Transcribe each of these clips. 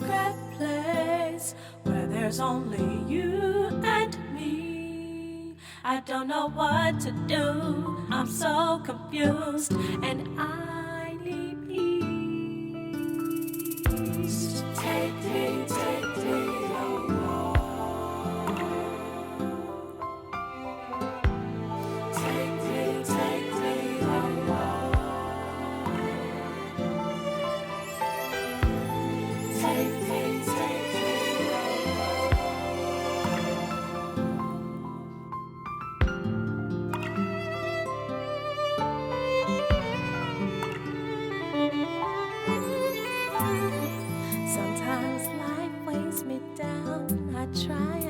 secret place where there's only you and me. I don't know what to do, I'm so confused, and I need peace. Take me home. Take me home. Take me Sometimes life weighs me down. I try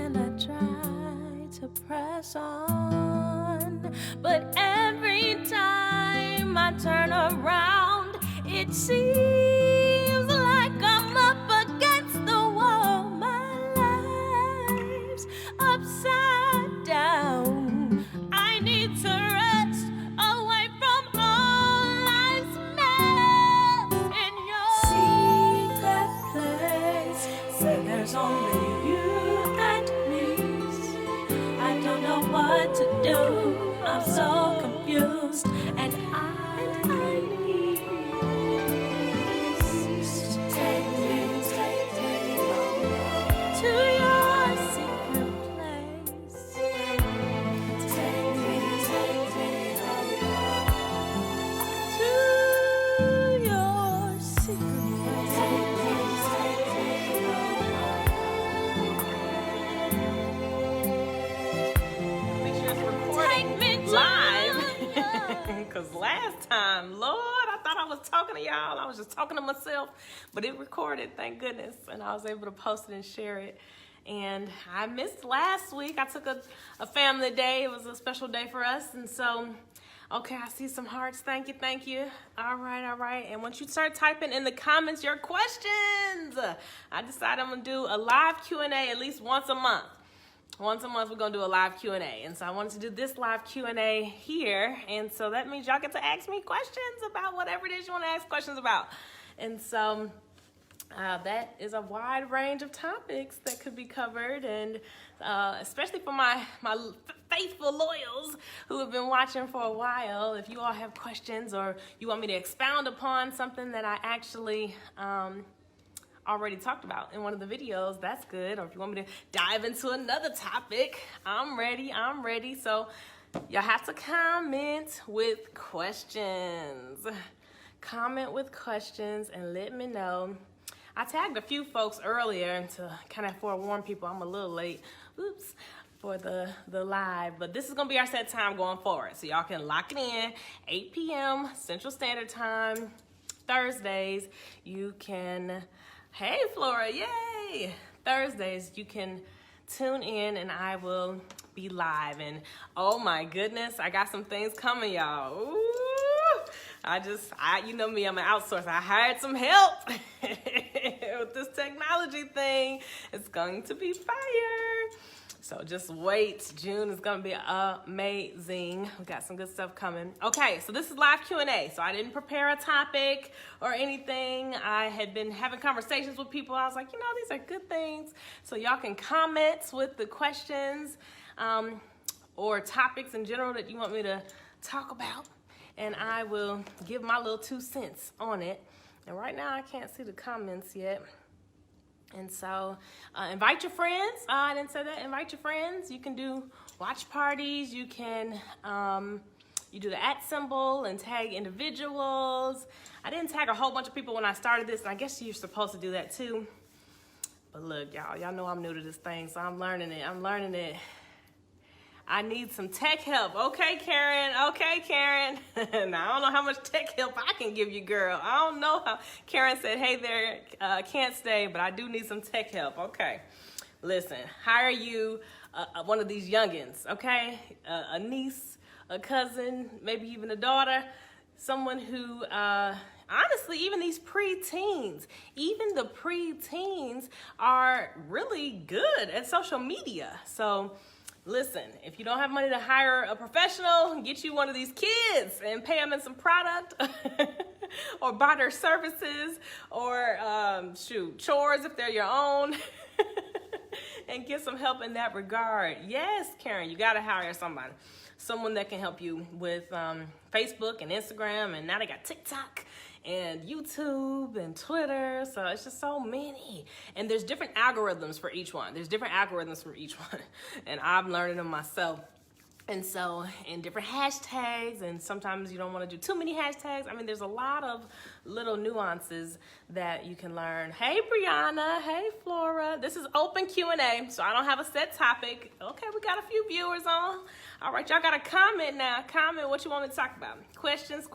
to press on, but every time I turn around, it seems like I'm up against the wall. My life's upside down. I need to rest away from all life's mess. In your secret place, where there's only you and me. I don't know what to do, I'm so confused, and I need peace. Take me home to your secret place. Take me home to your secret place. Take me Make sure it's recording live. Because last time, Lord, I thought I was talking to y'all. I was just talking to myself. But it recorded, thank goodness. And I was able to post it and share it. And I missed last week. I took a family day. It was a special day for us. And so, okay, I see some hearts. Thank you, thank you. All right. And once you start typing in the comments your questions, I decided I'm going to do a live Q&A at least once a month. Once a month, we're going to do a live Q&A. And so I wanted to do this live Q&A here. And so that means y'all get to ask me questions about whatever it is you want to ask questions about. And so that is a wide range of topics that could be covered. And especially for my faithful loyals who have been watching for a while, if you all have questions or you want me to expound upon something that I actually already talked about in one of the videos, that's good. Or if you want me to dive into another topic, I'm ready. So y'all have to comment with questions. Comment with questions and let me know. I tagged a few folks earlier to kind of forewarn people I'm a little late. Oops. For the live, but this is gonna be our set time going forward. So y'all can lock it in, 8 p.m. Central Standard Time, Thursdays. You can, hey Flora, yay! Thursdays, you can tune in and I will be live. And oh my goodness, I got some things coming, y'all. Ooh. You know me, I'm an outsourcer. I hired some help with this technology thing. It's going to be fire. So just wait. June is going to be amazing. We got some good stuff coming. Okay, so this is live Q&A. So I didn't prepare a topic or anything. I had been having conversations with people. I was like, you know, these are good things. So y'all can comment with the questions or topics in general that you want me to talk about. And I will give my little 2 cents on it. And right now I can't see the comments yet. And so invite your friends. I didn't say that. Invite your friends. You can do watch parties. You can you do the @ symbol and tag individuals. I didn't tag a whole bunch of people when I started this, and I guess you're supposed to do that too. But look, y'all know I'm new to this thing, so I'm learning it. I need some tech help. Okay, Karen. Now, I don't know how much tech help I can give you, girl. I don't know how. Karen said, hey there, can't stay, but I do need some tech help. Okay. Listen, hire you one of these youngins, okay? A niece, a cousin, maybe even a daughter, someone who, honestly, even these preteens, even the preteens are really good at social media. So, listen, if you don't have money to hire a professional, get you one of these kids and pay them in some product or barter services, or chores if they're your own. And get some help in that regard. Yes, Karen, you gotta hire someone that can help you with Facebook and Instagram, and now they got TikTok and YouTube and Twitter, so it's just so many. And there's different algorithms for each one. And I'm learning them myself. And so, and different hashtags, and sometimes you don't want to do too many hashtags. I mean, there's a lot of little nuances that you can learn. Hey, Brianna. Hey, Flora. This is open Q&A, so I don't have a set topic. Okay, we got a few viewers on. All right, y'all got to comment now. Comment what you want me to talk about. Questions,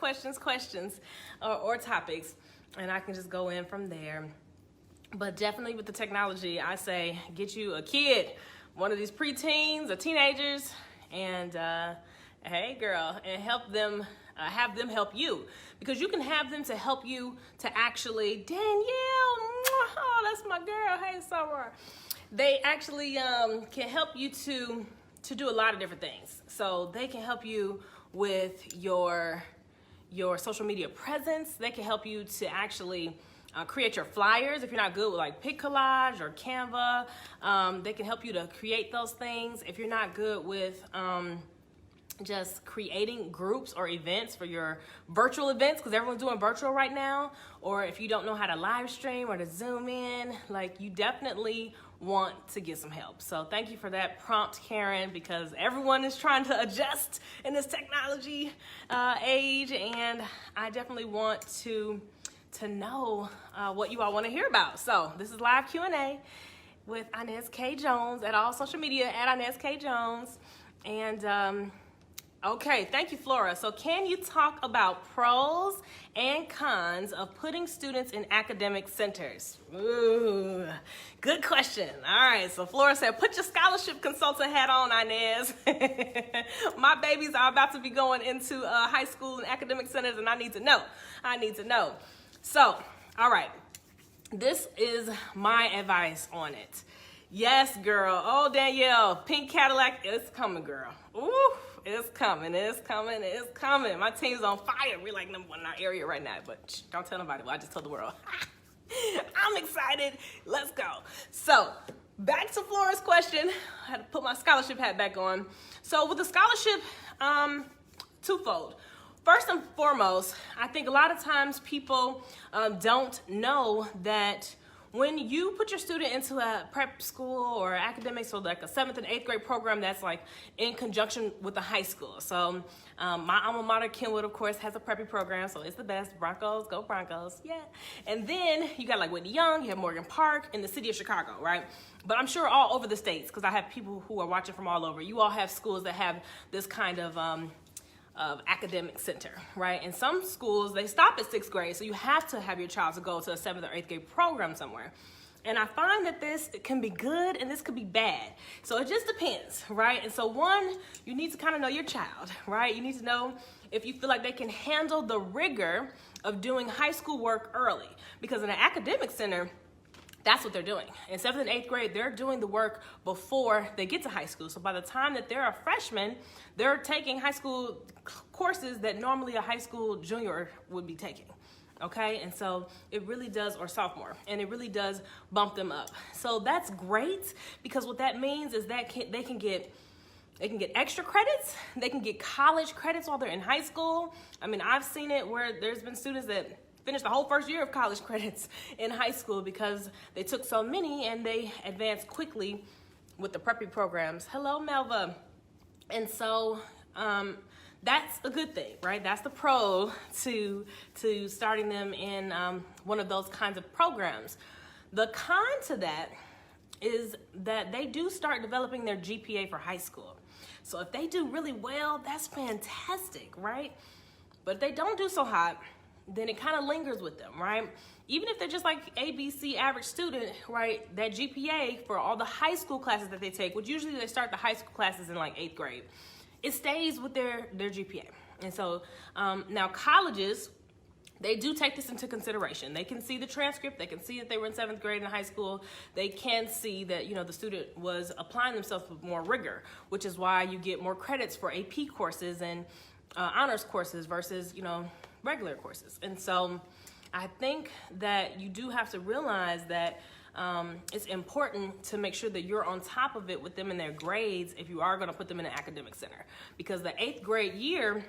or topics, and I can just go in from there. But definitely with the technology, I say get you a kid, one of these preteens or teenagers, and hey girl, and help them, have them help you, because you can have them to help you to actually, Danielle, oh, that's my girl, hey Sarah. They actually can help you to do a lot of different things. So they can help you with your social media presence. They can help you to actually create your flyers if you're not good with like Pic Collage or Canva. They can help you to create those things. If you're not good with just creating groups or events for your virtual events, because everyone's doing virtual right now, or if you don't know how to live stream or to zoom in, like, you definitely want to get some help. So thank you for that prompt, Karen, because everyone is trying to adjust in this technology age, and I definitely want to know what you all want to hear about. So this is live Q&A with Inez K. Jones at all social media at Inez K. Jones. And okay, thank you, Flora. So can you talk about pros and cons of putting students in academic centers? Ooh, good question. All right, so Flora said, put your scholarship consultant hat on, Inez. My babies are about to be going into high school and academic centers, and I need to know. So, all right, this is my advice on it. Yes, girl. Oh, Danielle, pink Cadillac, it's coming, girl. Ooh, it's coming. My team's on fire. We're like number one in our area right now, but don't tell nobody. Well, I just told the world. I'm excited. Let's go. So, back to Flora's question. I had to put my scholarship hat back on. So, with the scholarship, twofold. First and foremost, I think a lot of times people don't know that when you put your student into a prep school or academic, so like a 7th and 8th grade program that's like in conjunction with the high school. So my alma mater, Kenwood, of course, has a preppy program, so it's the best. Broncos, go Broncos, yeah. And then you got like Whitney Young, you have Morgan Park in the city of Chicago, right? But I'm sure all over the states, because I have people who are watching from all over. You all have schools that have this kind of academic center, right? And some schools, they stop at 6th grade, so you have to have your child to go to a 7th or 8th grade program somewhere. And I find that this can be good and this could be bad. So it just depends, right? And so one, you need to kind of know your child, right? You need to know if you feel like they can handle the rigor of doing high school work early. Because in an academic center, that's what they're doing. In 7th and 8th grade, they're doing the work before they get to high school. So by the time that they're a freshman, they're taking high school courses that normally a high school junior would be taking, okay? And so it really does, or sophomore, and it really does bump them up. So that's great, because what that means is that they can get extra credits, they can get college credits while they're in high school. I mean, I've seen it where there's been students that finished the whole first year of college credits in high school because they took so many and they advanced quickly with the preppy programs. Hello, Melva. And so that's a good thing, right? That's the pro to starting them in one of those kinds of programs. The con to that is that they do start developing their GPA for high school. So if they do really well, that's fantastic, right? But if they don't do so hot, then it kind of lingers with them, right? Even if they're just like ABC average student, right? That GPA for all the high school classes that they take, which usually they start the high school classes in like 8th grade, it stays with their GPA. And so now colleges, they do take this into consideration. They can see the transcript. They can see that they were in 7th grade in high school. They can see that, you know, the student was applying themselves with more rigor, which is why you get more credits for AP courses and honors courses versus, you know, regular courses. And so I think that you do have to realize that it's important to make sure that you're on top of it with them in their grades if you are going to put them in an academic center, because the 8th grade year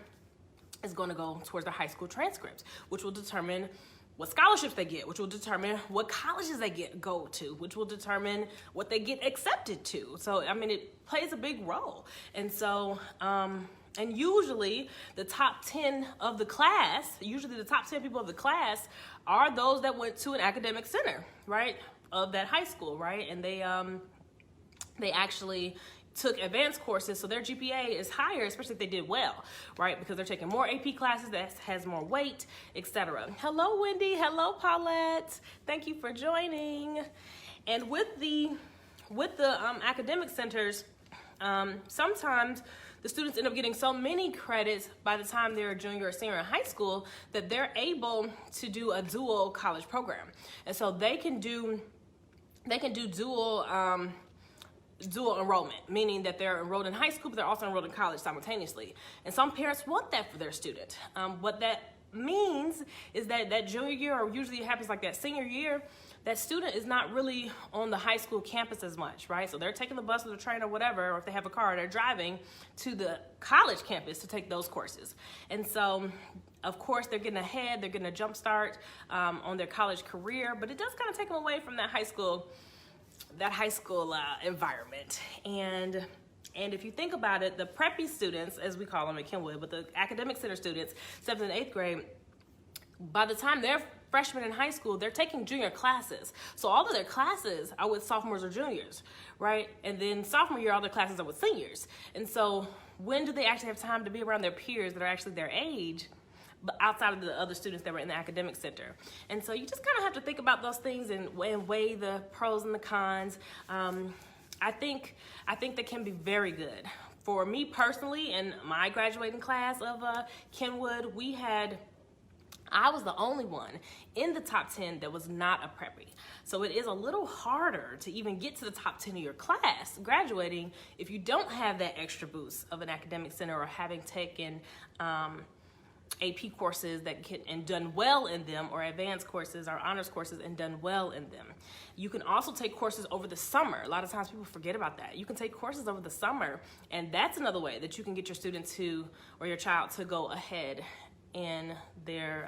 is going to go towards their high school transcripts, which will determine what scholarships they get, which will determine what colleges they go to, which will determine what they get accepted to. So, I mean, it plays a big role. And so, and usually the top 10 of the class, usually the top 10 people of the class are those that went to an academic center, right, of that high school, right? And they actually took advanced courses, so their GPA is higher, especially if they did well, right? Because they're taking more AP classes that has more weight, etc. Hello, Wendy. Hello, Paulette. Thank you for joining. And with the academic centers, sometimes the students end up getting so many credits by the time they're a junior or senior in high school that they're able to do a dual college program, and so they can do dual enrollment, meaning that they're enrolled in high school, but they're also enrolled in college simultaneously. And some parents want that for their student. What that means is that that junior year, or usually it happens like that senior year, that student is not really on the high school campus as much, right? So they're taking the bus or the train or whatever, or if they have a car, they're driving to the college campus to take those courses. And so, of course, they're getting ahead, they're getting a jump start on their college career, but it does kind of take them away from that high school environment. And if you think about it, the preppy students, as we call them at Kenwood, but the academic center students, 7th and 8th grade, by the time they're freshmen in high school, they're taking junior classes. So all of their classes are with sophomores or juniors, right? And then sophomore year, all their classes are with seniors. And so when do they actually have time to be around their peers that are actually their age, but outside of the other students that were in the academic center? And so you just kind of have to think about those things and weigh the pros and the cons. I think that can be very good. For me personally, in my graduating class of Kenwood, I was the only one in the top 10 that was not a preppy. So it is a little harder to even get to the top 10 of your class graduating if you don't have that extra boost of an academic center or having taken AP courses and done well in them, or advanced courses or honors courses and done well in them. You can also take courses over the summer. A lot of times people forget about that. You can take courses over the summer, and that's another way that you can get your student or your child to go ahead in their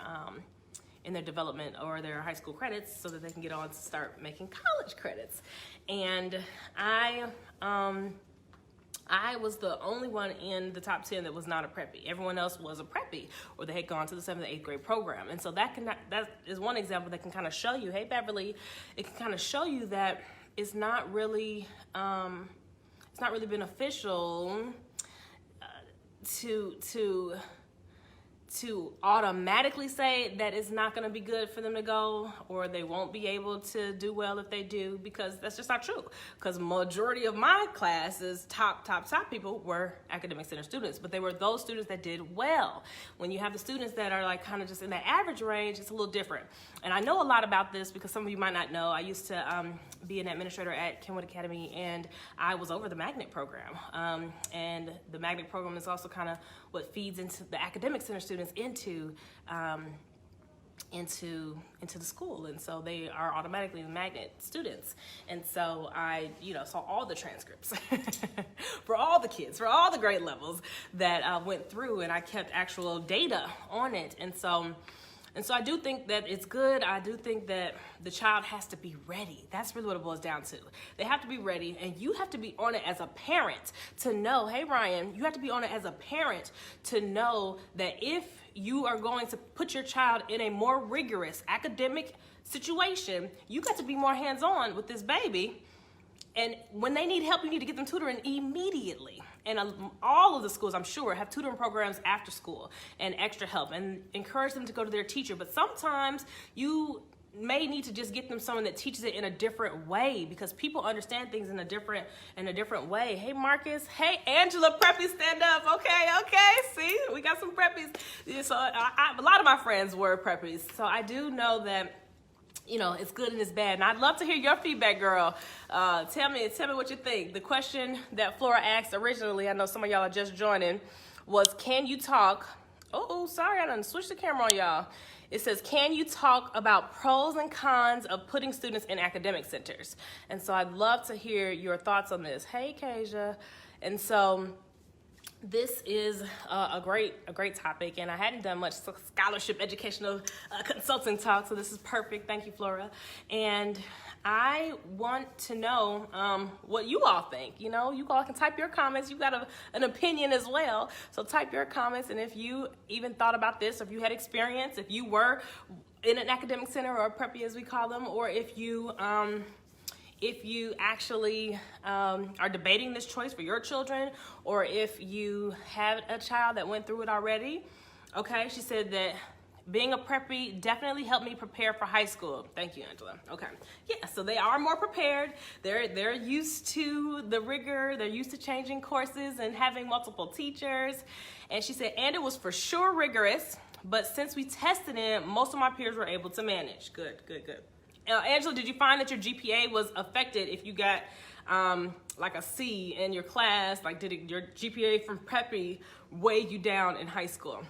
development or their high school credits so that they can get on to start making college credits. And I was the only one in the top 10 that was not a preppy. Everyone else was a preppy, or they had gone to the 7th and 8th grade program. And so that is one example that can kind of show you, hey, Beverly, it can kind of show you that it's not really beneficial to automatically say that it's not going to be good for them to go, or they won't be able to do well if they do, because that's just not true. Because majority of my classes, top people were academic center students, but they were those students that did well. When you have the students that are like kind of just in the average range, it's a little different. And I know a lot about this because some of you might not know. I used to be an administrator at Kenwood Academy, and I was over the magnet program. And the magnet program is also kind of what feeds into the academic center students into the school, and so they are automatically the magnet students. And so I saw all the transcripts for all the kids, for all the grade levels that went through, and I kept actual data on it. And so I do think that it's good. I do think that the child has to be ready. That's really what it boils down to. They have to be ready, and you have to be on it as a parent to know, hey, Ryan, you have to be on it as a parent to know that if you are going to put your child in a more rigorous academic situation, you got to be more hands-on with this baby. And when they need help, you need to get them tutoring immediately. And all of the schools, I'm sure, have tutoring programs after school and extra help, and encourage them to go to their teacher. But sometimes you may need to just get them someone that teaches it in a different way, because people understand things in a different way. Hey, Marcus. Hey, Angela, preppy, stand up. Okay. See, we got some preppies. So a lot of my friends were preppies. So I do know that, it's good and it's bad. And I'd love to hear your feedback, girl. Tell me what you think. The question that Flora asked originally, I know some of y'all are just joining, was, can you talk Oh, sorry, I done switched the camera on y'all. It says, can you talk about pros and cons of putting students in academic centers? And so I'd love to hear your thoughts on this. Hey, Kasia. And so this is a great topic, and I hadn't done much scholarship educational consulting talk, so this is perfect. Thank you, Flora. And I want to know what you all think. You know, you all can type your comments. You got an opinion as well, so type your comments. And if you even thought about this, or if you had experience, if you were in an academic center, or a preppy as we call them, or if you actually are debating this choice for your children, or if you have a child that went through it already. Okay, she said that being a preppy definitely helped me prepare for high school. Thank you, Angela. Okay, yeah, so they are more prepared. They're used to the rigor. They're used to changing courses and having multiple teachers. And she said, and it was for sure rigorous, but since we tested it, most of my peers were able to manage. Good. Angela, did you find that your GPA was affected if you got like a C in your class? Like, did your GPA from preppy weigh you down in high school?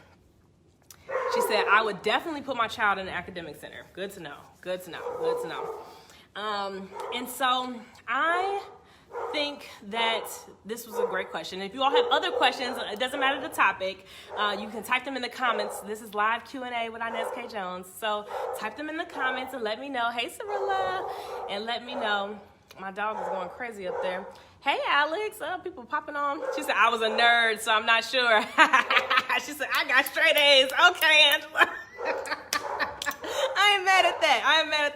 She said, I would definitely put my child in an academic center. Good to know. And so I think that this was a great question. If you all have other questions, it doesn't matter the topic, you can type them in the comments. This is live Q&A with Inez K. Jones. So type them in the comments and let me know. Hey, Cirilla. And let me know. My dog is going crazy up there. Hey, Alex. People popping on. She said, I was a nerd, so I'm not sure. She said, I got straight A's. Okay, Angela. I ain't mad at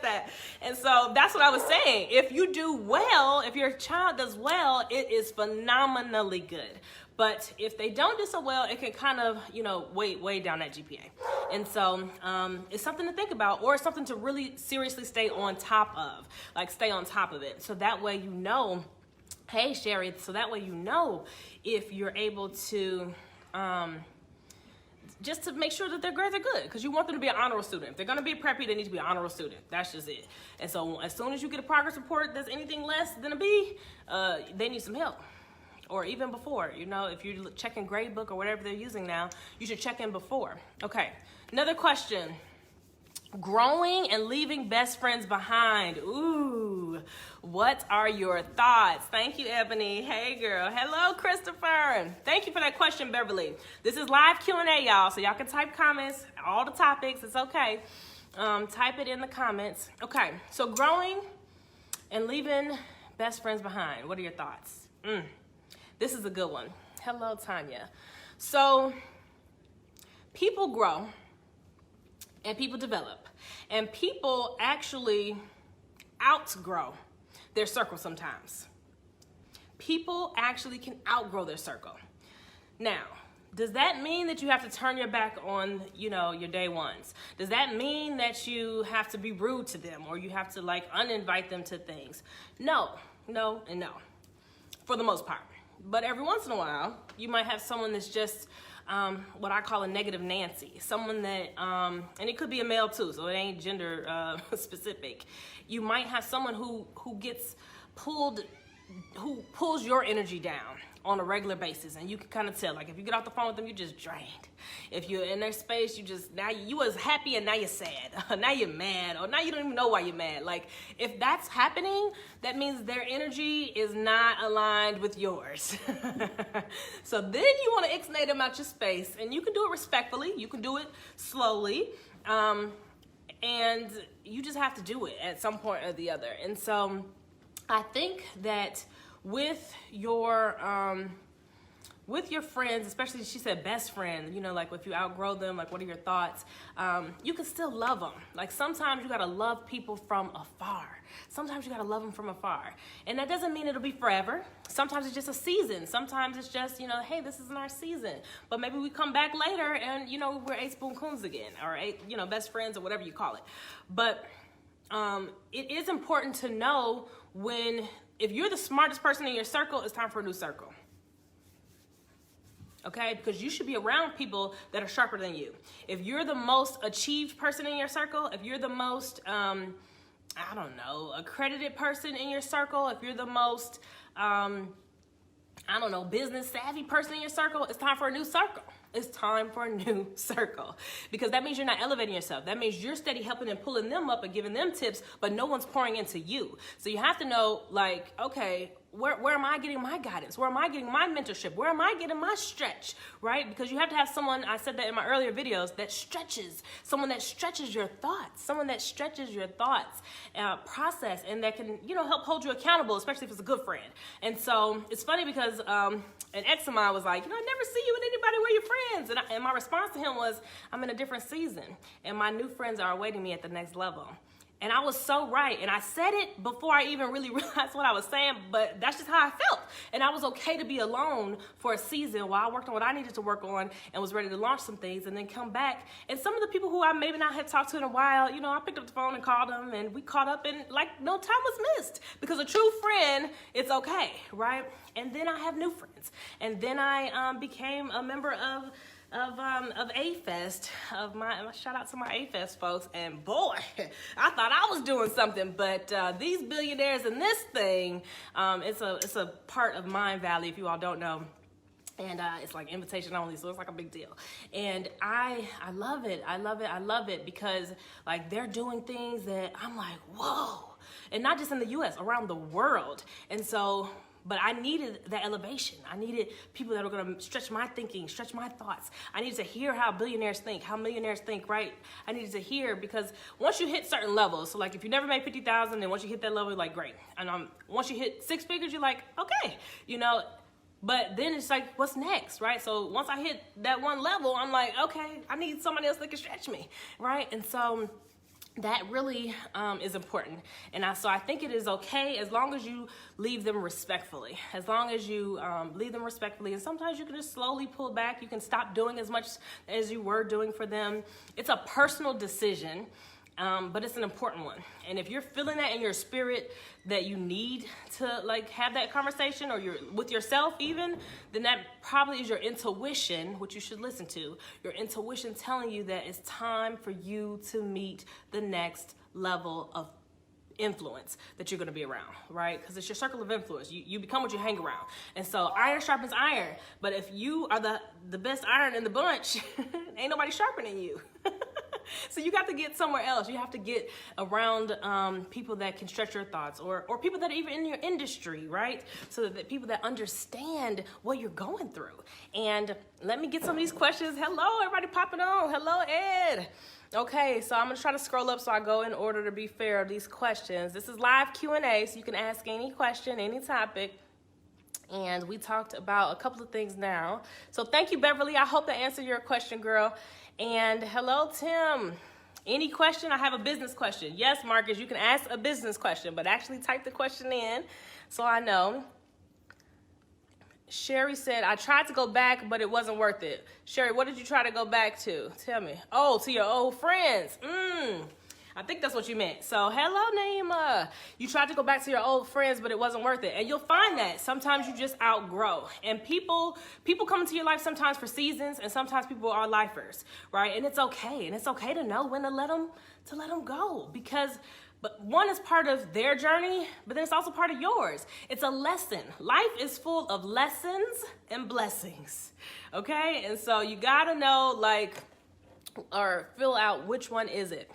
that. And so that's what I was saying. If you do well, if your child does well, it is phenomenally good. But if they don't do so well, it can kind of, weigh down that GPA. And so it's something to think about, or something to really seriously stay on top of. Like, stay on top of it. So that way you know, hey, Sherry, so that way you know if you're able to just to make sure that their grades are good, because you want them to be an honor roll student. If they're going to be a preppy, they need to be an honor roll student. That's just it. And so as soon as you get a progress report that's anything less than a B, they need some help. Or even before, if you're checking gradebook or whatever they're using now, you should check in before. Okay, another question. Growing and leaving best friends behind. Ooh, what are your thoughts? Thank you, Ebony. Hey, girl. Hello, Christopher. Thank you for that question, Beverly. This is live Q&A, y'all, so y'all can type comments, all the topics. It's okay. Type it in the comments. Okay, so growing and leaving best friends behind. What are your thoughts? This is a good one. Hello, Tanya. So people grow and people develop, and people actually outgrow their circle sometimes. People actually can outgrow their circle. Now, does that mean that you have to turn your back on, your day ones? Does that mean that you have to be rude to them, or you have to uninvite them to things? No, and no, for the most part. But every once in a while, you might have someone that's just what I call a negative Nancy. Someone that, and it could be a male too, so it ain't gender specific. You might have someone who pulls your energy down on a regular basis, and you can kind of tell. Like, if you get off the phone with them, you're just drained. If you're in their space, you was happy and now you're sad, or now you're mad, or now you don't even know why you're mad. Like, if that's happening, that means their energy is not aligned with yours. So then you want to ixnay them out your space, and you can do it respectfully, you can do it slowly, and you just have to do it at some point or the other. And so I think that with your friends, especially, she said best friend, if you outgrow them, what are your thoughts? You can still love them. Sometimes you gotta love people from afar. Sometimes you gotta love them from afar. And that doesn't mean it'll be forever. Sometimes it's just a season. Sometimes it's just, hey, this isn't our season. But maybe we come back later and, we're 8 spoon coons again, or 8, best friends, or whatever you call it. But it is important to know if you're the smartest person in your circle, it's time for a new circle. Okay, because you should be around people that are sharper than you. If you're the most achieved person in your circle, if you're the most, accredited person in your circle, if you're the most, business savvy person in your circle, it's time for a new circle. It's time for a new circle, because that means you're not elevating yourself. That means you're steady helping and pulling them up and giving them tips, but no one's pouring into you. So you have to know, like, okay, where am I getting my guidance? Where am I getting my mentorship? Where am I getting my stretch, right? Because you have to have someone, I said that in my earlier videos, that stretches, someone that stretches your thoughts, someone that stretches your thoughts process, and that can, you know, help hold you accountable, especially if it's a good friend. And so it's funny because an ex of mine was like, you know, I never see you with anybody where you're friends. And my response to him was, I'm in a different season, and my new friends are awaiting me at the next level. And I was so right. And I said it before I even really realized what I was saying, but that's just how I felt. And I was okay to be alone for a season while I worked on what I needed to work on and was ready to launch some things, and then come back. And some of the people who I maybe not had talked to in a while, you know, I picked up the phone and called them, and we caught up, and like no time was missed, because a true friend, it's okay, right? And then I have new friends. And then I became a member of A-Fest, of my shout out to my A-Fest folks, and boy, I thought I was doing something, but these billionaires in this thing, it's a part of Mind Valley, if you all don't know, and it's like invitation only, so it's like a big deal. And I love it, I love it, because like they're doing things that I'm like, whoa, and not just in the U.S., around the world. And so, but I needed that elevation. I needed people that are gonna stretch my thinking, stretch my thoughts. I needed to hear how billionaires think, how millionaires think, right? I needed to hear, because once you hit certain levels, so like if you never made 50,000, and once you hit that level, you're like, great. And once you hit 6 figures, you're like, okay, you know, but then it's like, what's next, right? So once I hit that one level, I'm like, okay, I need somebody else that can stretch me, right? And so that really is important. And so I think it is okay as long as you leave them respectfully. As long as you leave them respectfully. And sometimes you can just slowly pull back. You can stop doing as much as you were doing for them. It's a personal decision, but it's an important one. And if you're feeling that in your spirit, that you need to like have that conversation, or you're with yourself even, then that probably is your intuition, which you should listen to. Your intuition telling you that it's time for you to meet the next level of influence that you're going to be around, right? Because it's your circle of influence. You become what you hang around. And so iron sharpens iron. But if you are the best iron in the bunch, ain't nobody sharpening you. So you got to get somewhere else. You have to get around people that can stretch your thoughts, or people that are even in your industry, right? So that people that understand what you're going through. And let me get some of these questions. Hello, everybody popping on. Hello, Ed. Okay, so I'm gonna try to scroll up so I go in order to be fair of these questions. This is live Q&A, so you can ask any question, any topic. And we talked about a couple of things now. So thank you, Beverly. I hope that answered your question, girl. And hello, Tim. Any question? I have a business question. Yes, Marcus, you can ask a business question, but actually type the question in so I know. Sherry said, I tried to go back, but it wasn't worth it. Sherry, what did you try to go back to? Tell me. Oh, to your old friends. I think that's what you meant. So, hello, Naima. You tried to go back to your old friends, but it wasn't worth it. And you'll find that sometimes you just outgrow. And people come into your life sometimes for seasons, and sometimes people are lifers, right? And it's okay. And it's okay to know when to let them go, because but one is part of their journey, but then it's also part of yours. It's a lesson. Life is full of lessons and blessings, okay? And so you gotta know, like, or fill out which one is it.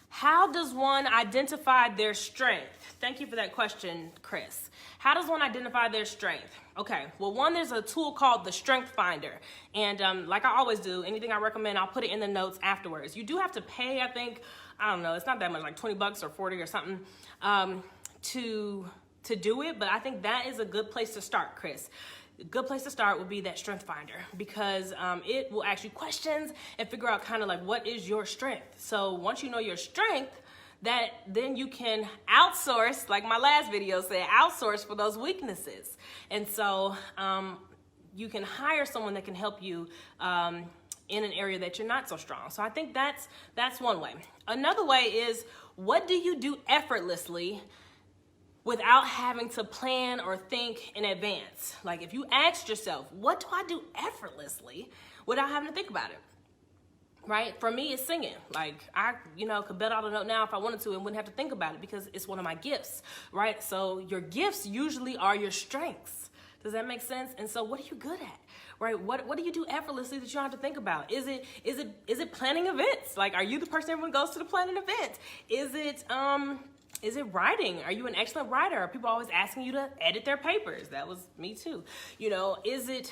How does one identify their strength? Thank you for that question, Chris. How does one identify their strength? Okay, well, one, there's a tool called the Strength Finder. And like I always do, anything I recommend, I'll put it in the notes afterwards. You do have to pay, I think, I don't know, it's not that much, like 20 bucks or 40 or something, to do it. But I think that is a good place to start, Chris. A good place to start would be that Strength Finder, because it will ask you questions and figure out kind of like what is your strength. So once you know your strength, that then you can outsource, like my last video said, outsource for those weaknesses. And so you can hire someone that can help you in an area that you're not so strong. So I think that's one way. Another way is, what do you do effortlessly without having to plan or think in advance? Like if you asked yourself, what do I do effortlessly without having to think about it? Right? For me, it's singing. Like I, could belt out a note now if I wanted to and wouldn't have to think about it, because it's one of my gifts, right? So your gifts usually are your strengths. Does that make sense? And so what are you good at, right? What do you do effortlessly that you don't have to think about? Is it planning events? Like, are you the person everyone goes to the planning events? Is it writing? Are you an excellent writer? Are people always asking you to edit their papers? That was me too. You know, is it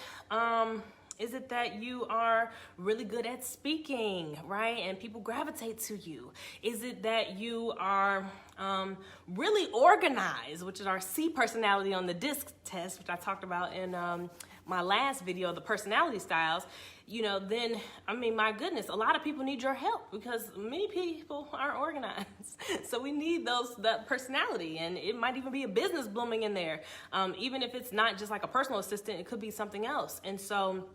that you are really good at speaking, right? And people gravitate to you? Is it that you are really organized, which is our C personality on the DISC test, which I talked about in my last video, the personality styles? You know, then, I mean, my goodness, a lot of people need your help because many people aren't organized. So we need that personality, and it might even be a business blooming in there. Even if it's not just like a personal assistant, it could be something else. And so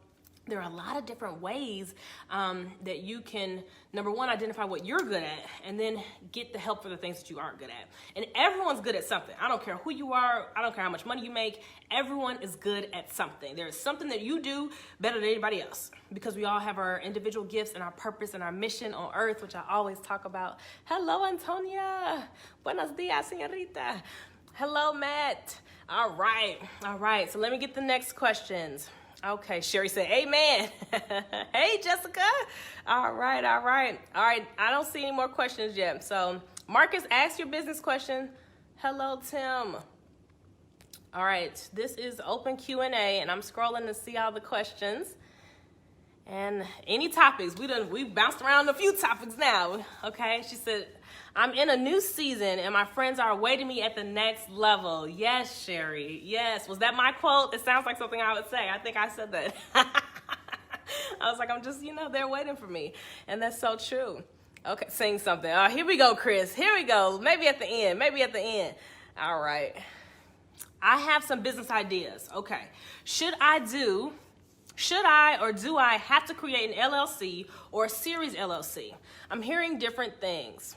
there are a lot of different ways that you can, number one, identify what you're good at, and then get the help for the things that you aren't good at. And everyone's good at something. I don't care who you are. I don't care how much money you make. Everyone is good at something. There is something that you do better than anybody else because we all have our individual gifts and our purpose and our mission on earth, which I always talk about. Hello, Antonia. Buenos dias, señorita. Hello, Matt. All right. So let me get the next questions. Okay, Sherry said, amen. Hey, Jessica. All right. I don't see any more questions yet. So Marcus, ask your business question. Hello, Tim. All right, this is open Q&A, and I'm scrolling to see all the questions. And any topics, we've bounced around a few topics now. Okay, she said, I'm in a new season and my friends are awaiting me at the next level. Yes, Sherry, yes. Was that my quote? It sounds like something I would say. I think I said that. I was like, I'm just, they're waiting for me. And that's so true. Okay, sing something. Here we go, Chris. Here we go. Maybe at the end. All right. I have some business ideas. Okay. Should I or do I have to create an LLC or a series LLC? I'm hearing different things.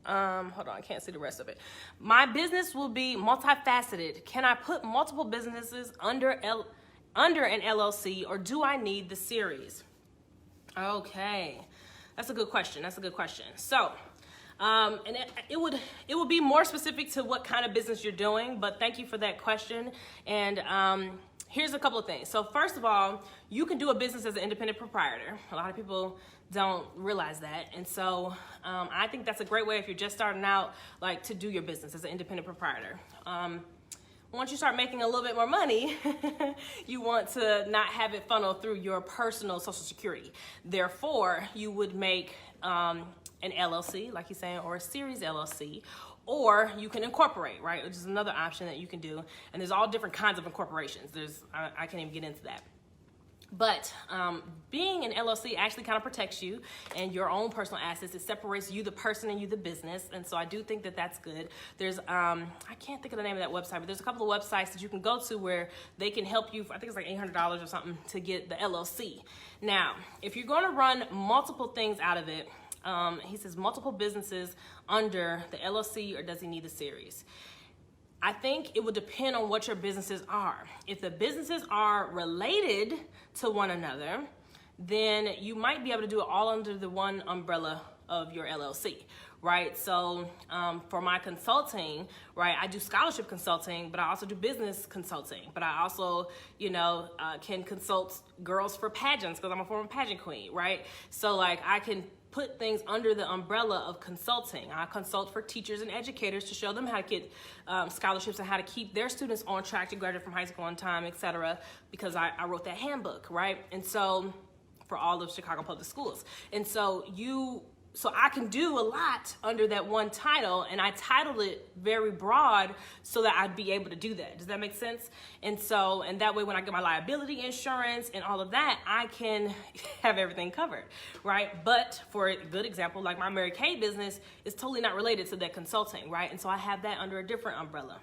Hold on, I can't see the rest of it. My business will be multifaceted. Can I put multiple businesses under an LLC, or do I need the series? Okay, that's a good question. So, and it would be more specific to what kind of business you're doing, but thank you for that question. And here's a couple of things. So first of all, you can do a business as an independent proprietor. A lot of people don't realize that. And so I think that's a great way if you're just starting out, like, to do your business as an independent proprietor. Once you start making a little bit more money, you want to not have it funnel through your personal Social Security. Therefore, you would make an LLC, like you're saying, or a series LLC, or you can incorporate, right? Which is another option that you can do. And there's all different kinds of incorporations. I can't even get into that. But being an LLC actually kind of protects you and your own personal assets. It separates you, the person, and you, the business. And so I do think that that's good. There's, I can't think of the name of that website, but there's a couple of websites that you can go to where they can help you. I think it's like $800 or something to get the LLC. Now, if you're going to run multiple things out of it, he says multiple businesses under the LLC, or does he need a series? I think it would depend on what your businesses are. If the businesses are related to one another, then you might be able to do it all under the one umbrella of your LLC, right? So for my consulting, right, I do scholarship consulting, but I also do business consulting. But I also, can consult girls for pageants because I'm a former pageant queen, right? So like I can put things under the umbrella of consulting. I consult for teachers and educators to show them how to get scholarships and how to keep their students on track to graduate from high school on time, etc. Because I wrote that handbook, right? And so for all of Chicago public schools. And so I can do a lot under that one title, and I titled it very broad so that I'd be able to do that. Does that make sense? And that way when I get my liability insurance and all of that, I can have everything covered, right? But for a good example, like my Mary Kay business is totally not related to that consulting, right? And so I have that under a different umbrella.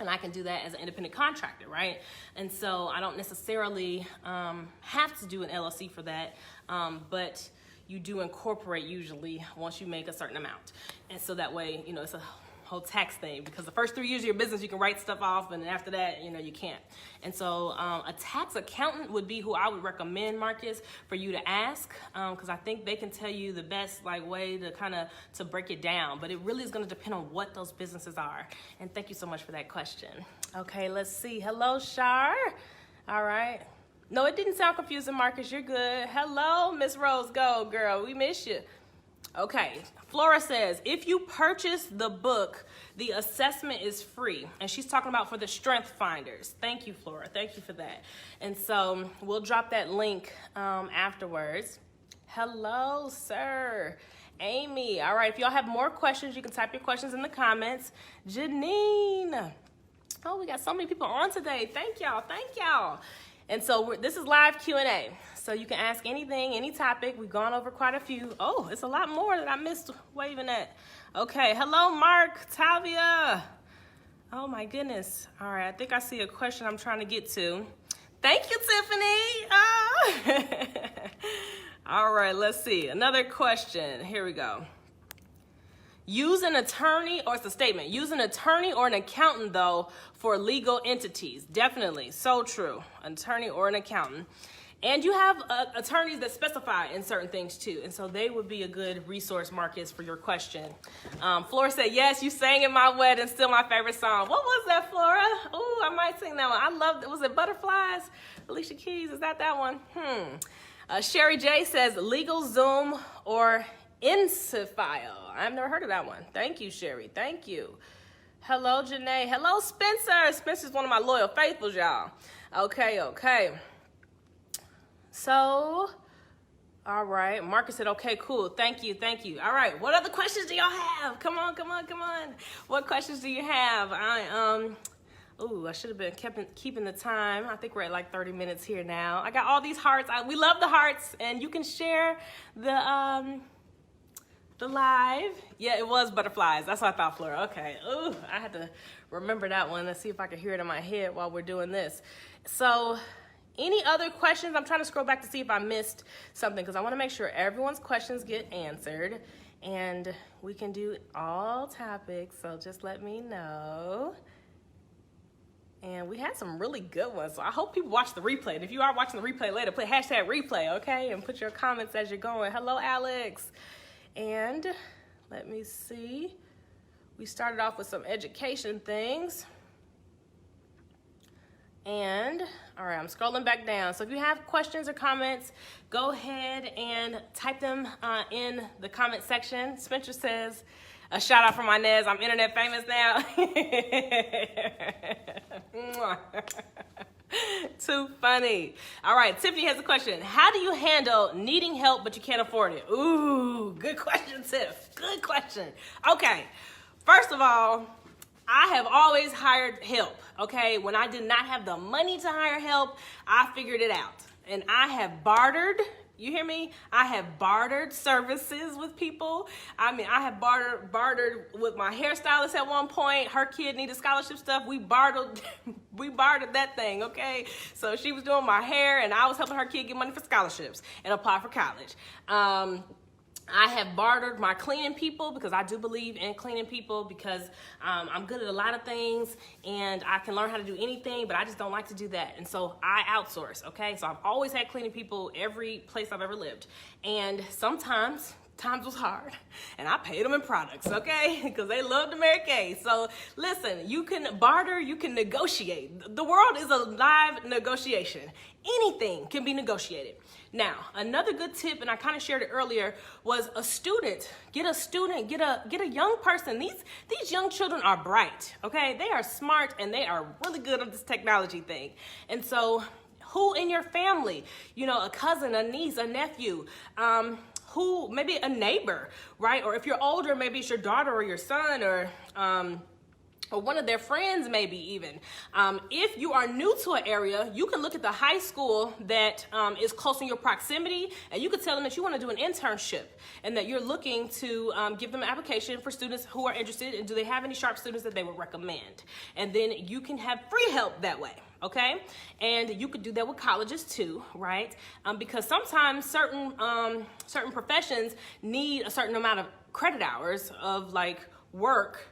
And I can do that as an independent contractor, right? And so I don't necessarily have to do an LLC for that, but you do incorporate usually once you make a certain amount. And so that way, it's a whole tax thing, because the first 3 years of your business, you can write stuff off, and then after that, you can't. And so a tax accountant would be who I would recommend, Marcus, for you to ask, because I think they can tell you the best way to break it down. But it really is going to depend on what those businesses are. And thank you so much for that question. Okay, let's see. Hello, Shar. All right. No, it didn't sound confusing, Marcus. You're good. Hello, Miss Rose Gold, girl. We miss you. Okay, Flora says, if you purchase the book, the assessment is free. And she's talking about for the strength finders. Thank you, Flora. Thank you for that. And so we'll drop that link afterwards. Hello, sir. Amy. All right, if y'all have more questions, you can type your questions in the comments. Janine. Oh, we got so many people on today. Thank y'all. Thank y'all. And so this is live Q&A. So you can ask anything, any topic. We've gone over quite a few. Oh, it's a lot more that I missed waving at. Okay, hello, Mark, Tavia. Oh my goodness. All right, I think I see a question I'm trying to get to. Thank you, Tiffany. Oh. All right, let's see. Another question. Here we go. Use an attorney, or it's a statement. Use an attorney or an accountant, though, for legal entities. Definitely. So true. An attorney or an accountant. And you have attorneys that specify in certain things, too. And so they would be a good resource, Marcus, for your question. Flora said, yes, you sang in my wedding. Still my favorite song. What was that, Flora? Ooh, I might sing that one. I loved it. Was it Butterflies? Alicia Keys, is that one? Sherry J says, legal Zoom or Incifile. I've never heard of that one. Thank you, Sherry. Thank you. Hello, Janae. Hello, Spencer. Spencer's one of my loyal faithfuls, y'all. Okay. So, all right. Marcus said, okay, cool. Thank you. All right. What other questions do y'all have? Come on. What questions do you have? I should have been keeping the time. I think we're at like 30 minutes here now. I got all these hearts. We love the hearts, and you can share the live. Yeah, it was Butterflies. That's what I thought, Flora. Okay. Ooh, I had to remember that one. Let's see if I can hear it in my head while we're doing this. So, any other questions? I'm trying to scroll back to see if I missed something, because I want to make sure everyone's questions get answered, and we can do all topics. So just let me know. And we had some really good ones. So I hope people watch the replay. And if you are watching the replay later, put hashtag replay, okay? And put your comments as you're going. Hello, Alex. And let me see. We started off with some education things. And, all right, I'm scrolling back down. So if you have questions or comments, go ahead and type them in the comment section. Spencer says, a shout out from Inez. I'm internet famous now. Too funny. All right, Tiffany has a question. How do you handle needing help but you can't afford it? Ooh, good question, Tiff. Good question. Okay, first of all, I have always hired help, okay? When I did not have the money to hire help, I figured it out. And I have bartered. You hear me? I have bartered services with people. I mean, I have bartered with my hairstylist at one point. Her kid needed scholarship stuff. We bartered that thing, okay? So she was doing my hair, and I was helping her kid get money for scholarships and apply for college. I have bartered my cleaning people, because I do believe in cleaning people, because I'm good at a lot of things and I can learn how to do anything, but I just don't like to do that. And so I outsource, okay? So I've always had cleaning people every place I've ever lived. And sometimes times was hard and I paid them in products, okay? Because they love the Mary Kay. So listen, you can barter, you can negotiate. The world is a live negotiation. Anything can be negotiated. Now, another good tip, and I kind of shared it earlier, was a student. Get a young person. These young children are bright, okay? They are smart and they are really good at this technology thing. And so who in your family, a cousin, a niece, a nephew, who, maybe a neighbor, right? Or if you're older, maybe it's your daughter or your son, or one of their friends, maybe even. If you are new to an area, you can look at the high school that is close in your proximity, and you could tell them that you want to do an internship and that you're looking to give them an application for students who are interested, and do they have any sharp students that they would recommend? And then you can have free help that way. Okay, and you could do that with colleges too, right? Because sometimes certain professions need a certain amount of credit hours of like work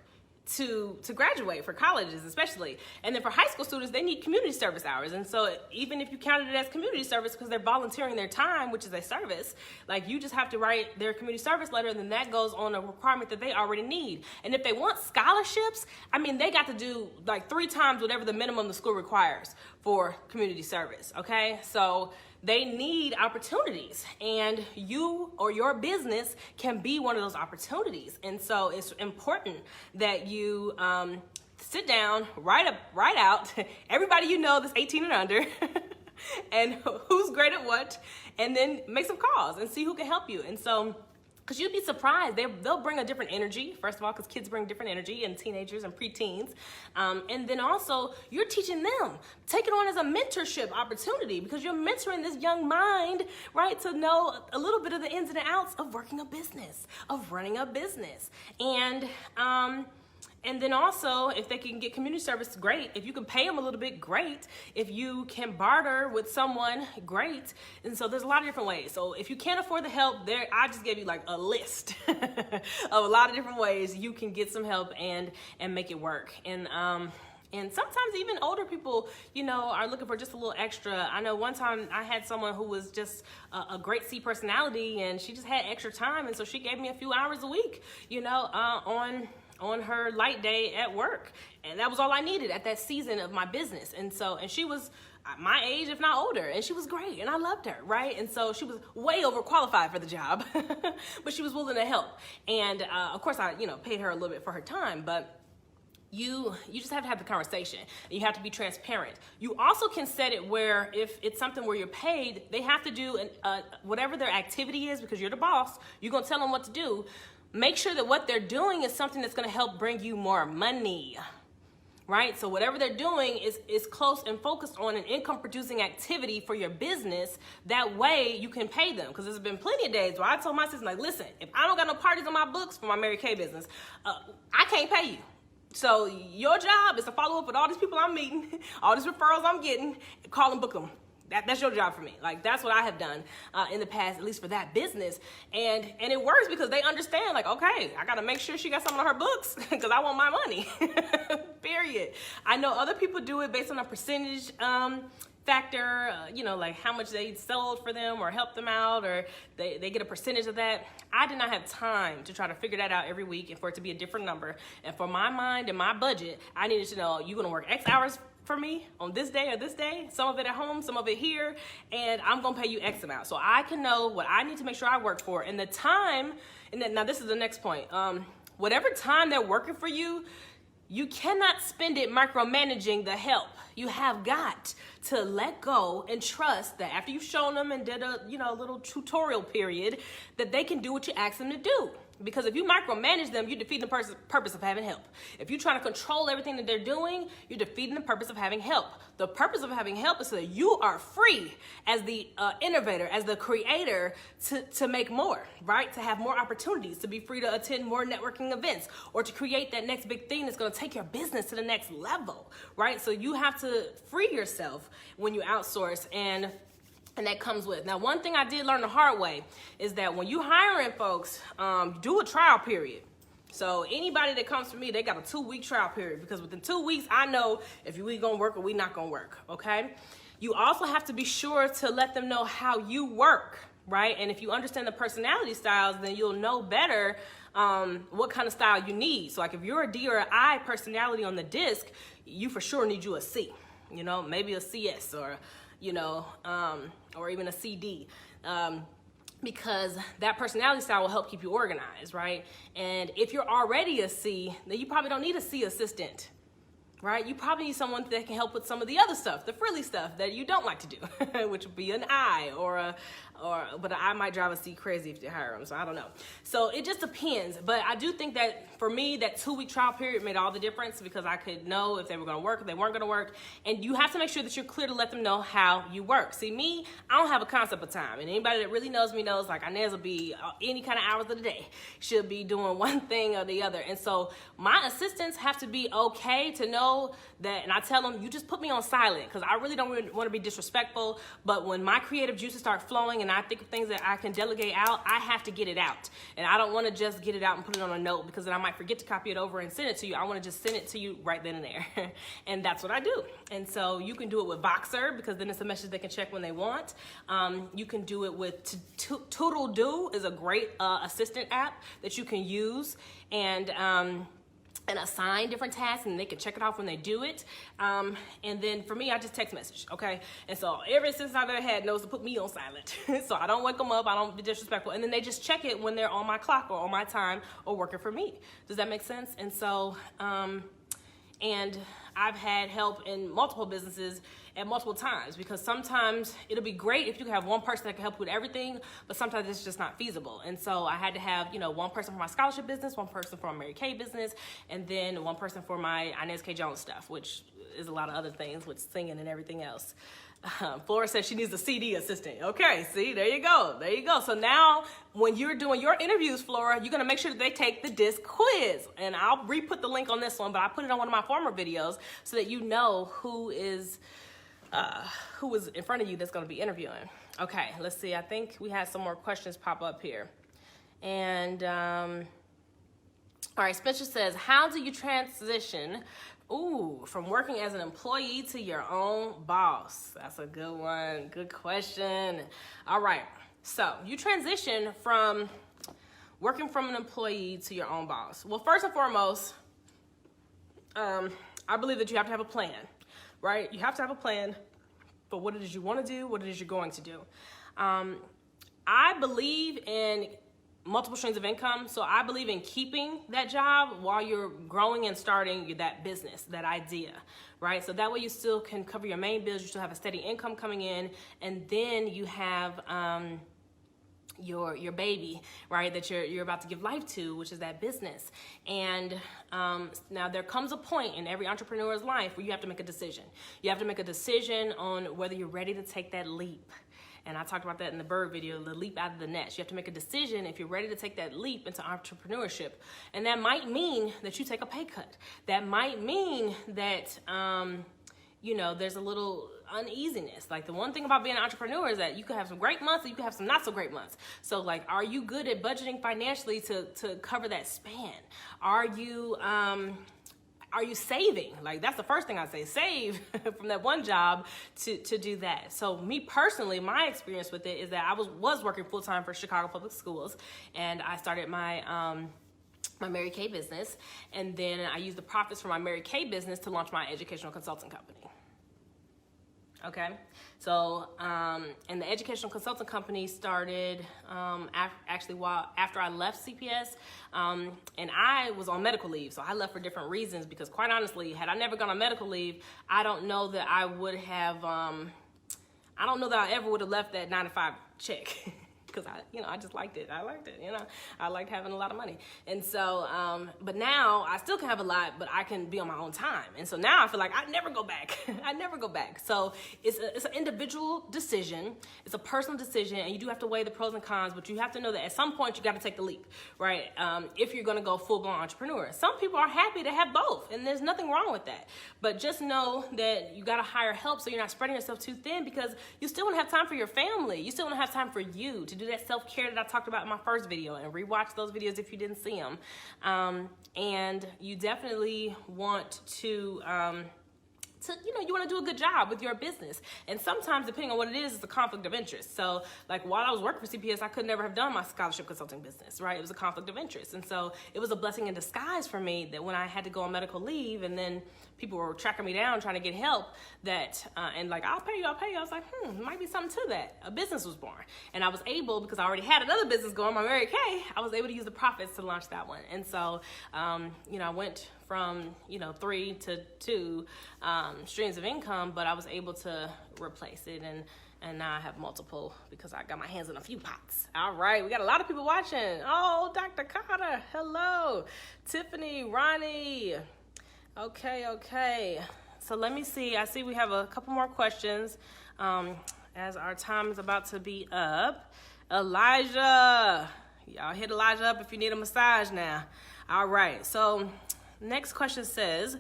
to graduate, for colleges especially. And then for high school students, they need community service hours. And so even if you counted it as community service because they're volunteering their time, which is a service, like you just have to write their community service letter, and then that goes on a requirement that they already need. And if they want scholarships, I mean, they got to do like 3 times whatever the minimum the school requires for community service, okay? So they need opportunities, and you or your business can be one of those opportunities. And so it's important that you sit down, write out everybody you know that's 18 and under and who's great at what, and then make some calls and see who can help you. And so, because you'd be surprised, they'll bring a different energy, first of all, because kids bring different energy, and teenagers and preteens. And then also, you're teaching them. Take it on as a mentorship opportunity, because you're mentoring this young mind, right, to know a little bit of the ins and outs of working a business, of running a business. And then also, if they can get community service, great. If you can pay them a little bit, great. If you can barter with someone, great. And so there's a lot of different ways. So if you can't afford the help, I just gave you like a list of a lot of different ways you can get some help and make it work. And sometimes even older people, are looking for just a little extra. I know one time I had someone who was just a great C personality, and she just had extra time. And so she gave me a few hours a week, on her light day at work. And that was all I needed at that season of my business. And she was my age, if not older, and she was great, and I loved her, right? And so she was way overqualified for the job, but she was willing to help. And of course I, paid her a little bit for her time, but you just have to have the conversation. You have to be transparent. You also can set it where if it's something where you're paid, they have to do whatever their activity is, because you're the boss, you're gonna tell them what to do. Make sure that what they're doing is something that's gonna help bring you more money, right? So whatever they're doing is close and focused on an income producing activity for your business. That way you can pay them. Because there's been plenty of days where I told my sister, like, listen, if I don't got no parties on my books for my Mary Kay business, I can't pay you. So your job is to follow up with all these people I'm meeting, all these referrals I'm getting, call them, book them. That's your job for me. Like, that's what I have done in the past, at least for that business. And it works because they understand, like, okay, I got to make sure she got something on her books because I want my money, period. I know other people do it based on a percentage factor, like how much they sold for them or helped them out, or they get a percentage of that. I did not have time to try to figure that out every week and for it to be a different number. And for my mind and my budget, I needed to know, you're going to work X hours for me on this day or this day, some of it at home, some of it here, and I'm gonna pay you X amount. So I can know what I need to make sure I work for. And the time, and then, now this is the next point, whatever time they're working for you, you cannot spend it micromanaging the help. You have got to let go and trust that after you've shown them and did a little tutorial period, that they can do what you ask them to do. Because if you micromanage them, you're defeating the purpose of having help. If you're trying to control everything that they're doing, you're defeating the purpose of having help. The purpose of having help is so that you are free as the innovator, as the creator, to make more, right? To have more opportunities, to be free to attend more networking events, or to create that next big thing that's going to take your business to the next level, right? So you have to free yourself when you outsource, and that comes with. Now, one thing I did learn the hard way is that when you hiring folks, do a trial period. So anybody that comes to me, they got a 2-week trial period, because within 2 weeks, I know if we gonna work or we not gonna work, okay? You also have to be sure to let them know how you work, right? And if you understand the personality styles, then you'll know better what kind of style you need. So like if you're a D or an I personality on the disc, you for sure need you a C, maybe a CS or or even a CD, because that personality style will help keep you organized, right? And if you're already a C, then you probably don't need a C assistant, right? You probably need someone that can help with some of the other stuff, the frilly stuff that you don't like to do, which would be an I but I might drive a C crazy if you hire them, so I don't know. So it just depends, but I do think that for me, that 2-week trial period made all the difference, because I could know if they were gonna work, if they weren't gonna work, and you have to make sure that you're clear to let them know how you work. See, me, I don't have a concept of time, and anybody that really knows me knows, like, Inez will be any kind of hours of the day. She'll be doing one thing or the other, and so my assistants have to be okay to know that, and I tell them, you just put me on silent, because I really don't want to be disrespectful, but when my creative juices start flowing and I think of things that I can delegate out, I have to get it out. And I don't want to just get it out and put it on a note because then I might forget to copy it over and send it to you. I want to just send it to you right then and there. And that's what I do. And so you can do it with Voxer because then it's a message they can check when they want. You can do it with Toodle-Do is a great assistant app that you can use and assign different tasks, and they can check it off when they do it. And then for me, I just text message, okay? And so every assistant I've ever had knows to put me on silent. So I don't wake them up, I don't be disrespectful. And then they just check it when they're on my clock or on my time or working for me. Does that make sense? And so, and I've had help in multiple businesses at multiple times because sometimes it'll be great if you have one person that can help you with everything, but sometimes it's just not feasible. And so I had to have, one person for my scholarship business, one person for my Mary Kay business, and then one person for my Inez K stuff, which is a lot of other things with singing and everything else. Flora says she needs a CD assistant. Okay, see, there you go. There you go. So now when you're doing your interviews, Flora, you're going to make sure that they take the DISC quiz. And I'll re-put the link on this one, but I put it on one of my former videos so that you know who is in front of you that's going to be interviewing. Okay, let's see. I think we had some more questions pop up here. And, all right, Spencer says, how do you transition from working as an employee to your own boss? That's a good one. Good question. All right. So you transition from working from an employee to your own boss. Well, first and foremost, I believe that you have to have a plan, right? You have to have a plan for what it is you want to do, what it is you're going to do. I believe in multiple streams of income. So I believe in keeping that job while you're growing and starting that business, that idea, right? So that way you still can cover your main bills, you still have a steady income coming in, and then you have your baby, right, that you're about to give life to, which is that business. And now there comes a point in every entrepreneur's life where you have to make a decision. You have to make a decision on whether you're ready to take that leap. And I talked about that in the bird video, the leap out of the nest. You have to make a decision if you're ready to take that leap into entrepreneurship. And that might mean that you take a pay cut. That might mean that, there's a little uneasiness. Like the one thing about being an entrepreneur is that you can have some great months and you can have some not so great months. So like, are you good at budgeting financially to cover that span? Are you saving? Like that's the first thing I say, save from that one job to do that. So me personally, my experience with it is that I was working full-time for Chicago Public Schools, and I started my my Mary Kay business, and then I used the profits from my Mary Kay business to launch my educational consulting company. Okay, so and the educational consulting company started after I left CPS, and I was on medical leave. So I left for different reasons because, quite honestly, had I never gone on medical leave, I don't know that I would have. I don't know that I ever would have left that 9-to-5 check. Because I just liked it. I liked it, I liked having a lot of money. And so, but now I still can have a lot, but I can be on my own time. And so now I feel like I never go back. I never go back. So it's an individual decision. It's a personal decision, and you do have to weigh the pros and cons, but you have to know that at some point you got to take the leap, right? If you're going to go full-blown entrepreneur. Some people are happy to have both, and there's nothing wrong with that. But just know that you got to hire help so you're not spreading yourself too thin, because you still want to have time for your family. You still want to have time for you to do that self-care that I talked about in my first video, and rewatch those videos if you didn't see them. And you definitely want to you want to do a good job with your business. And sometimes, depending on what it is, it's a conflict of interest. So like while I was working for CPS, I could never have done my scholarship consulting business, right? It was a conflict of interest. And so it was a blessing in disguise for me that when I had to go on medical leave, and then people were tracking me down trying to get help, that and like, I'll pay you. I was like, might be something to that. A business was born. And I was able, because I already had another business going, my Mary Kay, I was able to use the profits to launch that one. And so, I went from 3 to 2 streams of income, but I was able to replace it, and now I have multiple because I got my hands in a few pots. All right, we got a lot of people watching. Oh, Dr. Carter, hello. Tiffany, Ronnie. Okay. So let me see. I see we have a couple more questions as our time is about to be up. Elijah, y'all hit Elijah up if you need a massage now. All right, so next question says,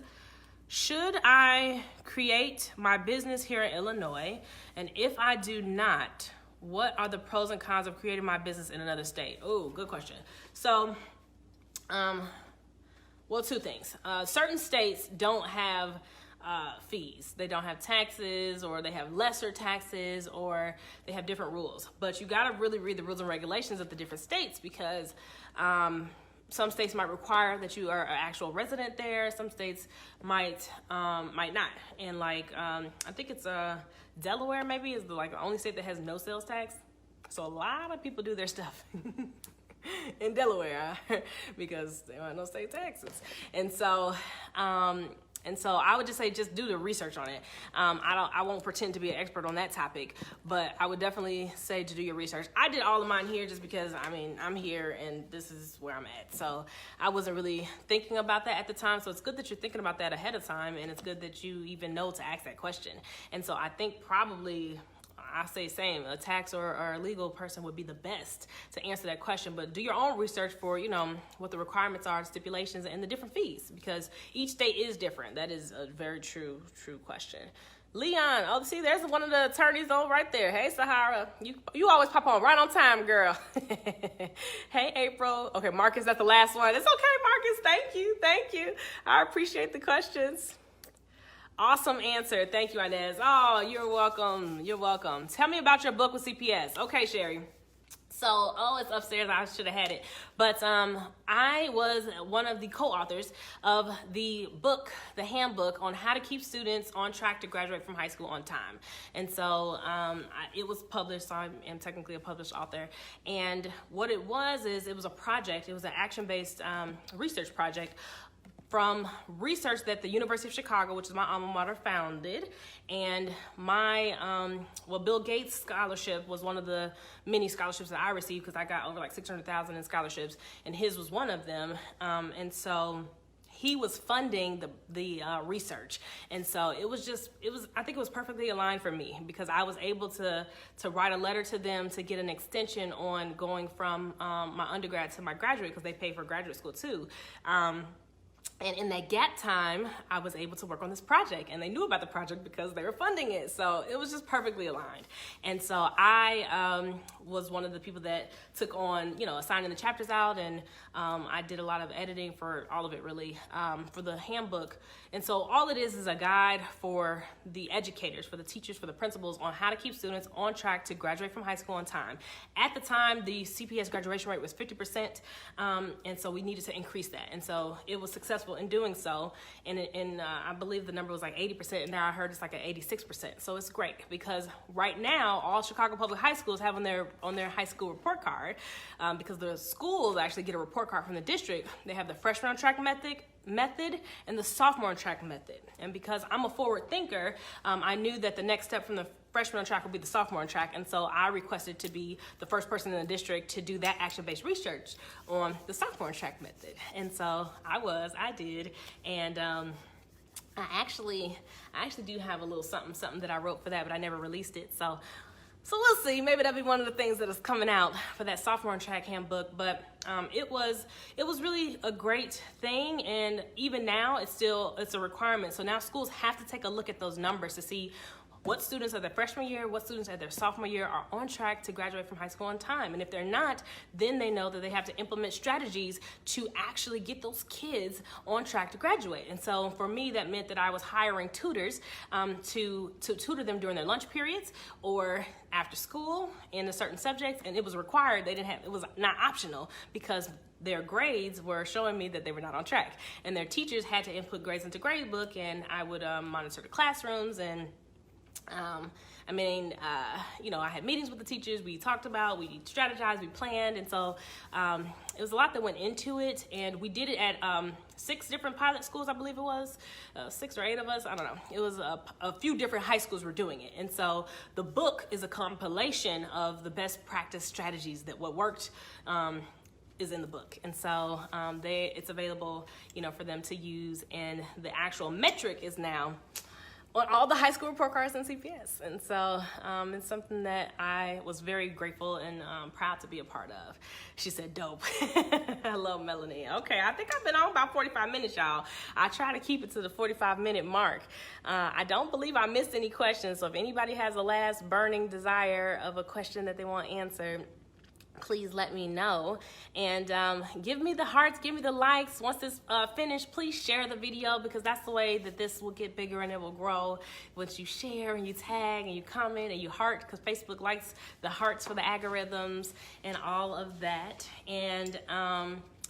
should I create my business here in Illinois? And if I do not, what are the pros and cons of creating my business in another state? Oh, good question. So, well, two things. Certain states don't have fees. They don't have taxes, or they have lesser taxes, or they have different rules. But you got to really read the rules and regulations of the different states, because some states might require that you are an actual resident there. Some states might not. And like I think it's Delaware maybe is the only state that has no sales tax. So a lot of people do their stuff in Delaware because there are no state taxes. And so I would just say, just do the research on it. I won't pretend to be an expert on that topic, but I would definitely say to do your research. I did all of mine here just because, I'm here and this is where I'm at. So I wasn't really thinking about that at the time. So it's good that you're thinking about that ahead of time, and it's good that you even know to ask that question. And so I think probably, I say same, a tax or a legal person would be the best to answer that question. But do your own research for, what the requirements are, stipulations, and the different fees, because each state is different. That is a very true question. Leon, oh, see, there's one of the attorneys on right there. Hey, Sahara, you always pop on right on time, girl. Hey, April. Okay, Marcus, that's the last one. It's okay, Marcus. Thank you. I appreciate the questions. Awesome answer. Thank you, Inez. Oh, you're welcome. Tell me about your book with CPS. Okay, Sherry. So, it's upstairs. I should have had it. But I was one of the co-authors of the book, the handbook on how to keep students on track to graduate from high school on time. And so it was published, so I am technically a published author. And what it was is it was a project. It was an action-based research project from research that the University of Chicago, which is my alma mater, founded. And my, Bill Gates scholarship was one of the many scholarships that I received, because I got over like $600,000 in scholarships, and his was one of them. And so he was funding the research. And so I think it was perfectly aligned for me, because I was able to write a letter to them to get an extension on going from my undergrad to my graduate, because they pay for graduate school too. And in that gap time, I was able to work on this project, and they knew about the project because they were funding it. So it was just perfectly aligned. And so I was one of the people that took on, assigning the chapters out, and I did a lot of editing for all of it, really, for the handbook. And so all it is a guide for the educators, for the teachers, for the principals, on how to keep students on track to graduate from high school on time. At the time, the CPS graduation rate was 50%, and so we needed to increase that. And so it was successful in doing so, and I believe the number was like 80%, and now I heard it's like at 86%. So it's great, because right now all Chicago public high schools have on their high school report card, because the schools actually get a report card from the district. They have the freshman on track method and the sophomore on track method. And because I'm a forward thinker, I knew that the next step from the freshman on track would be the sophomore on track, and so I requested to be the first person in the district to do that action-based research on the sophomore on track method. And so I did, and I actually do have a little something that I wrote for that, but I never released it. So we'll see. Maybe that'll be one of the things that is coming out for that sophomore on track handbook. But it was really a great thing, and even now it's a requirement. So now schools have to take a look at those numbers to see what students at their freshman year, what students at their sophomore year are on track to graduate from high school on time. And if they're not, then they know that they have to implement strategies to actually get those kids on track to graduate. And so for me, that meant that I was hiring tutors to tutor them during their lunch periods or after school in a certain subject. And it was required. It was not optional, because their grades were showing me that they were not on track. And their teachers had to input grades into gradebook, and I would monitor the classrooms, and I had meetings with the teachers. We talked about, we strategized, we planned. And so it was a lot that went into it. And we did it at 6 different pilot schools, I believe it was. 6 or 8 of us, I don't know. It was a few different high schools were doing it. And so the book is a compilation of the best practice strategies that what worked is in the book. And so it's available, for them to use. And the actual metric is now on all the high school report cards and CPS. And so it's something that I was very grateful and proud to be a part of. She said, dope. Hello, Melanie. Okay, I think I've been on about 45 minutes, y'all. I try to keep it to the 45-minute mark. I don't believe I missed any questions, so if anybody has a last burning desire of a question that they want answered, please let me know. And give me the hearts, give me the likes. Once this finished, please share the video, because that's the way that this will get bigger and it will grow. Once you share and you tag and you comment and you heart, because Facebook likes the hearts for the algorithms and all of that. And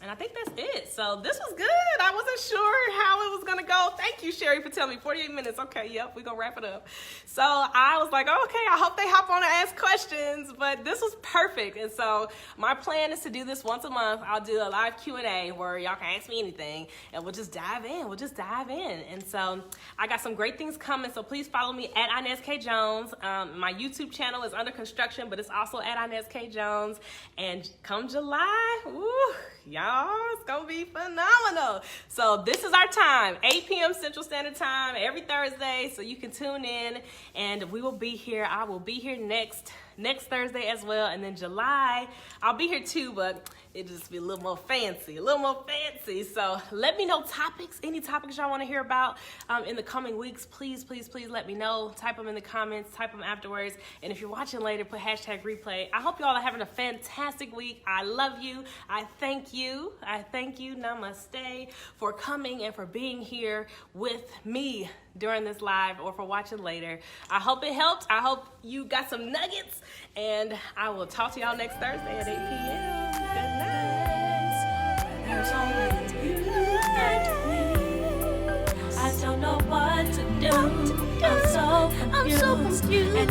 I think that's it. So this was good. I wasn't sure how it was gonna go. Thank you, Sherry, for telling me 48 minutes. Okay, yep, we're gonna wrap it up. So I was like, okay, I hope they hop on and ask questions, but this was perfect. And so my plan is to do this once a month. I'll do a live Q&A where y'all can ask me anything and we'll just dive in. And so I got some great things coming, so please follow me at Inez K Jones. My YouTube channel is under construction, but it's also at Inez K Jones. And come July, woo, y'all, it's gonna be phenomenal. So this is our time, 8 p.m. Central Standard Time every Thursday, so you can tune in and we will be here. I will be here next Thursday as well, and then July I'll be here too, but it'll just be a little more fancy. So let me know topics, any topics y'all want to hear about in the coming weeks. Please let me know. Type them in the comments, type them afterwards, and if you're watching later, put #replay. I hope y'all are having a fantastic week. I love you. I thank you. Namaste for coming and for being here with me during this live or for watching later. I hope it helped. I hope you got some nuggets, and I will talk to y'all next Thursday at 8 p.m. Good night. There's only you and me. I don't know what to do. I'm so confused. And